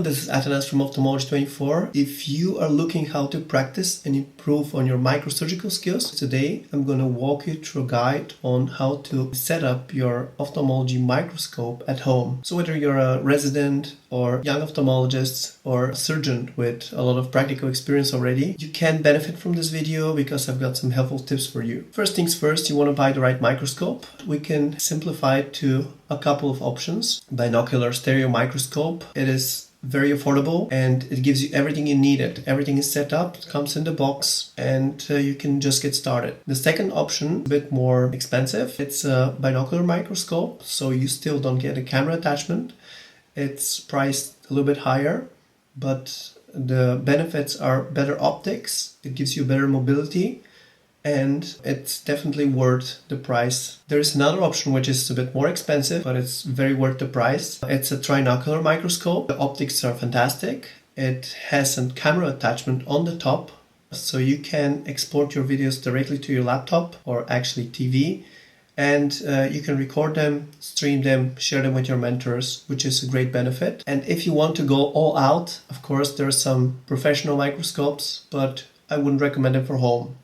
This is Atanas from Ophthalmology 24. If you are looking how to practice and improve on your microsurgical skills, today I'm going to walk you through a guide on how to set up your ophthalmology microscope at home. So whether you're a resident or young ophthalmologist or a surgeon with a lot of practical experience already, you can benefit from this video because I've got some helpful tips for you. First things first, you want to buy the right microscope. We can simplify it to a couple of options. Binocular stereo microscope. It is very affordable and it gives you everything you need. Everything is set up, it comes in the box, and you can just get started. The second option, a bit more expensive, it's a binocular microscope, so you still don't get a camera attachment. It's priced a little bit higher, but the benefits are better optics, it gives you better mobility, and it's definitely worth the price. There is another option which is a bit more expensive, but it's very worth the price. It's a trinocular microscope. The optics are fantastic. It has a camera attachment on the top, so you can export your videos directly to your laptop or actually TV, and you can record them, stream them, share them with your mentors, which is a great benefit. And if you want to go all out, of course, there are some professional microscopes, but I wouldn't recommend them for home.